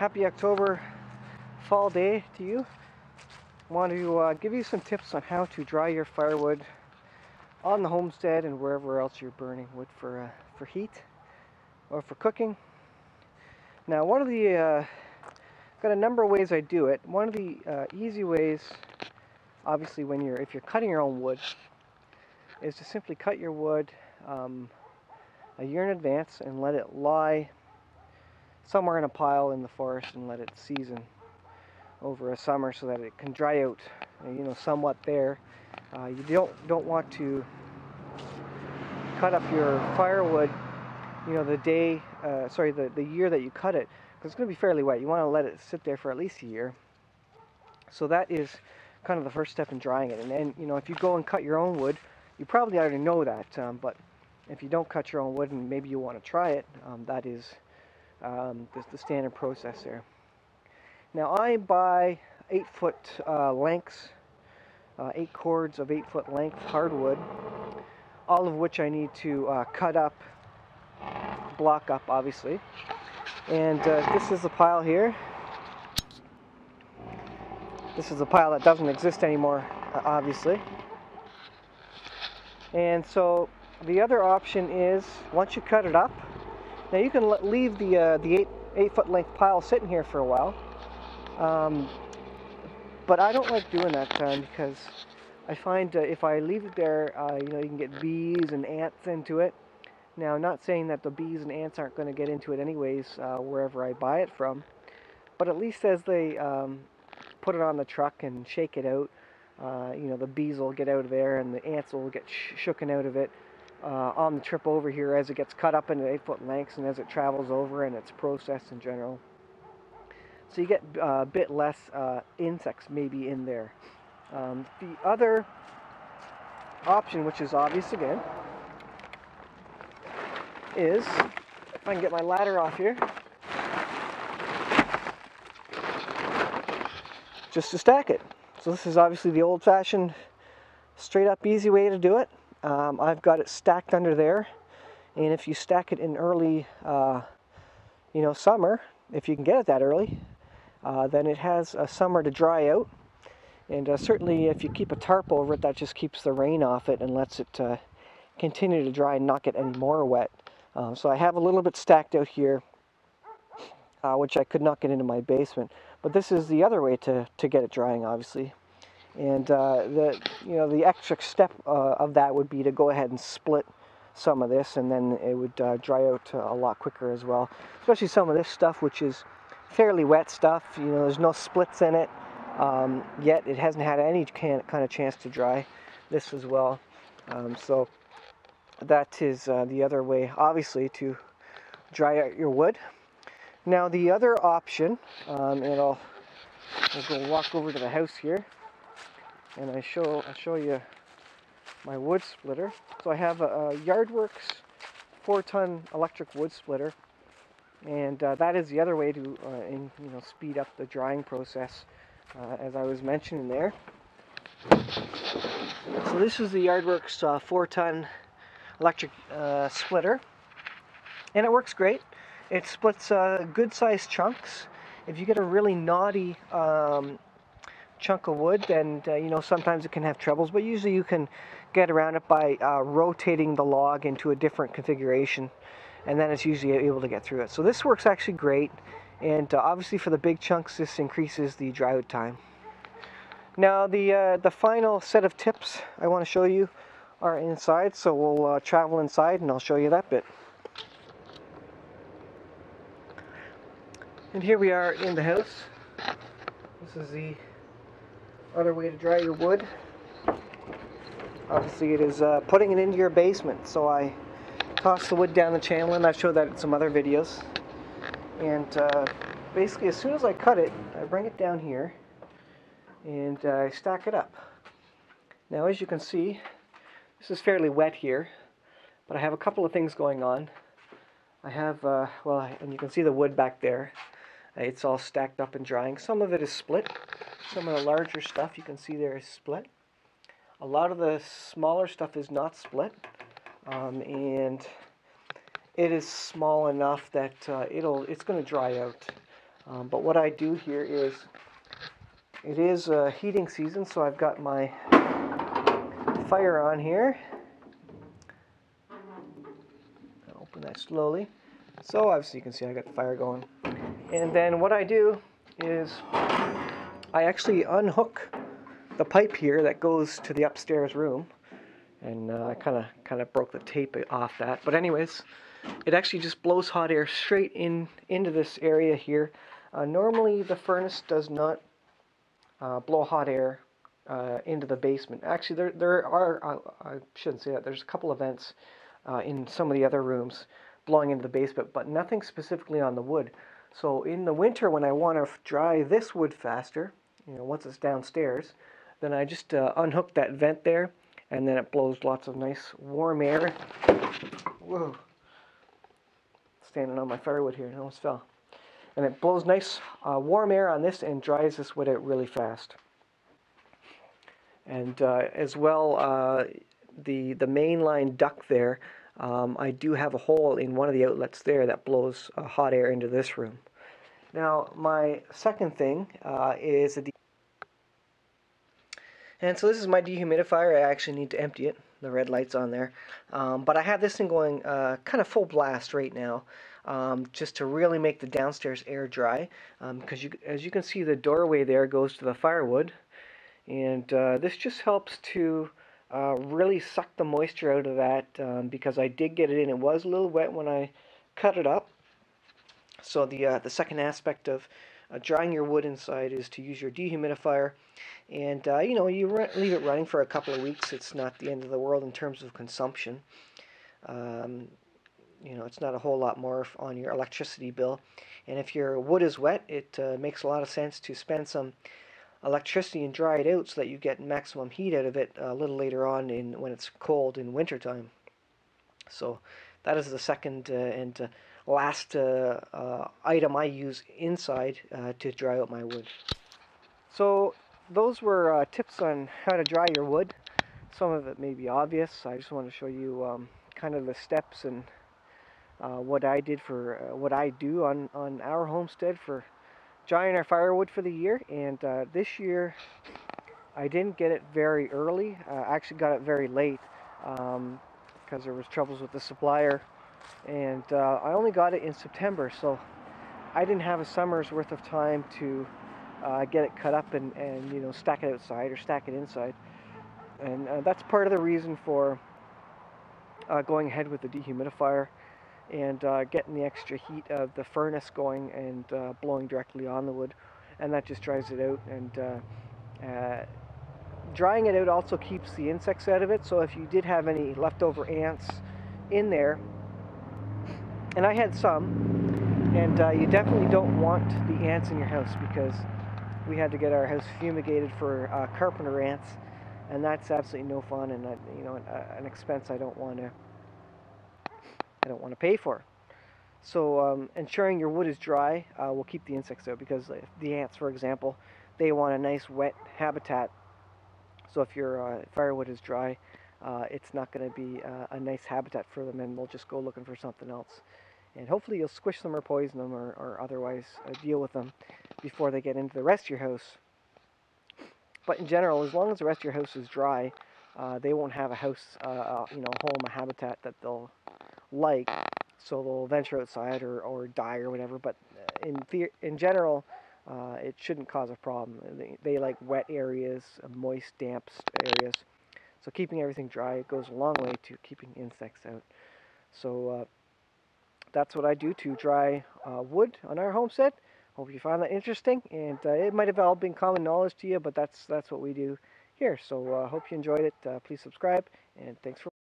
happy October fall day to you. I want to give you some tips on how to dry your firewood on the homestead and wherever else you're burning wood for heat or for cooking. Now, one of the got a number of ways I do it. One of the easy ways, obviously, if you're cutting your own wood, is to simply cut your wood a year in advance and let it lie somewhere in a pile in the forest and let it season over a summer so that it can dry out, somewhat there. You don't want to cut up your firewood, the year that you cut it, because it's going to be fairly wet. You want to let it sit there for at least a year. So that is kind of the first step in drying it. And then, if you go and cut your own wood, you probably already know that, but if you don't cut your own wood and maybe you want to try it, that is the standard process there. Now, I buy 8-foot lengths, 8 cords of 8-foot length hardwood, all of which I need to cut up, block up, obviously. And this is the pile here. This is a pile that doesn't exist anymore, obviously. And so the other option is, once you cut it up, now you can leave the 8-foot length pile sitting here for a while. But I don't like doing that because I find if I leave it there, you can get bees and ants into it. Now, not saying that the bees and ants aren't going to get into it anyways, wherever I buy it from, but at least as they put it on the truck and shake it out, the bees will get out of there and the ants will get shooken out of it on the trip over here as it gets cut up into 8-foot lengths and as it travels over and it's processed in general. So you get a bit less insects maybe in there. The other option, which is obvious again, is, if I can get my ladder off here, just to stack it. So this is obviously the old-fashioned, straight-up easy way to do it. I've got it stacked under there, and if you stack it in early, summer, if you can get it that early, then it has a summer to dry out. And certainly if you keep a tarp over it, that just keeps the rain off it and lets it continue to dry and not get any more wet. So I have a little bit stacked out here, which I could not get into my basement. But this is the other way to get it drying, obviously. And the extra step of that would be to go ahead and split some of this, and then it would dry out a lot quicker as well. Especially some of this stuff, which is fairly wet stuff. There's no splits in it yet. It hasn't had any kind of chance to dry. This as well. So that is the other way, obviously, to dry out your wood. Now the other option, and I'll go walk over to the house here, and I'll show you my wood splitter. So I have a Yardworks 4-ton electric wood splitter. And that is the other way to speed up the drying process, as I was mentioning there. So this is the Yardworks 4-ton electric splitter, and it works great. It splits good-sized chunks. If you get a really knotty chunk of wood, then sometimes it can have troubles, but usually you can get around it by rotating the log into a different configuration. And then it's usually able to get through it. So this works actually great, and obviously for the big chunks this increases the dry out time. Now the final set of tips I want to show you are inside, so we'll travel inside and I'll show you that bit. And here we are in the house. This is the other way to dry your wood. Obviously it is putting it into your basement, so I toss the wood down the channel, and I've showed that in some other videos. And basically, as soon as I cut it, I bring it down here and I stack it up. Now, as you can see, this is fairly wet here, but I have a couple of things going on. I have, and you can see the wood back there. It's all stacked up and drying. Some of it is split. Some of the larger stuff you can see there is split. A lot of the smaller stuff is not split. And it is small enough that it's going to dry out But what I do here is, it is heating season, so I've got my fire on here. I'll open that slowly. So obviously you can see I got the fire going. And then what I do is I actually unhook the pipe here that goes to the upstairs room. And I kind of broke the tape off that. But anyways, it actually just blows hot air straight into this area here. Normally the furnace does not blow hot air into the basement. Actually, there are, I shouldn't say that, there's a couple of vents in some of the other rooms blowing into the basement, but nothing specifically on the wood. So in the winter, when I want to dry this wood faster, once it's downstairs, then I just unhook that vent there, and then it blows lots of nice warm air. Whoa. Standing on my firewood here, it almost fell. And it blows nice warm air on this and dries this wood out really fast. And as well, the mainline duct there, I do have a hole in one of the outlets there that blows hot air into this room. Now, my second thing is and so this is my dehumidifier. I actually need to empty it. The red light's on there. But I have this thing going kind of full blast right now, just to really make the downstairs air dry. Because as you can see, the doorway there goes to the firewood. And this just helps to really suck the moisture out of that, because I did get it in. It was a little wet when I cut it up. So the second aspect of drying your wood inside is to use your dehumidifier. And you leave it running for a couple of weeks. It's not the end of the world in terms of consumption. It's not a whole lot more on your electricity bill. And if your wood is wet, it makes a lot of sense to spend some electricity and dry it out so that you get maximum heat out of it a little later on when it's cold in wintertime. So that is the second and last item I use inside to dry out my wood. So those were tips on how to dry your wood. Some of it may be obvious. I just want to show you kind of the steps and what I did for what I do on our homestead for drying our firewood for the year. And this year I didn't get it very early. I actually got it very late because there was troubles with the supplier, and I only got it in September, so I didn't have a summer's worth of time to get it cut up and stack it outside or stack it inside. And that's part of the reason for going ahead with the dehumidifier and getting the extra heat of the furnace going and blowing directly on the wood, and that just dries it out. And drying it out also keeps the insects out of it, so if you did have any leftover ants in there, and I had some, and you definitely don't want the ants in your house, because we had to get our house fumigated for carpenter ants, and that's absolutely no fun, and an expense I don't want to pay for. So ensuring your wood is dry will keep the insects out, because the ants, for example, they want a nice wet habitat. So if your firewood is dry, it's not going to be a nice habitat for them, and they'll just go looking for something else. And hopefully you'll squish them or poison them or otherwise deal with them before they get into the rest of your house. But in general, as long as the rest of your house is dry, they won't have a house, home, a habitat that they'll like. So they'll venture outside or die or whatever. But in general, it shouldn't cause a problem. They like wet areas, moist, damp areas. So keeping everything dry goes a long way to keeping insects out. So that's what I do to dry wood on our homestead. Hope you found that interesting, and it might have all been common knowledge to you, but that's what we do here. So hope you enjoyed it. Please subscribe, and thanks for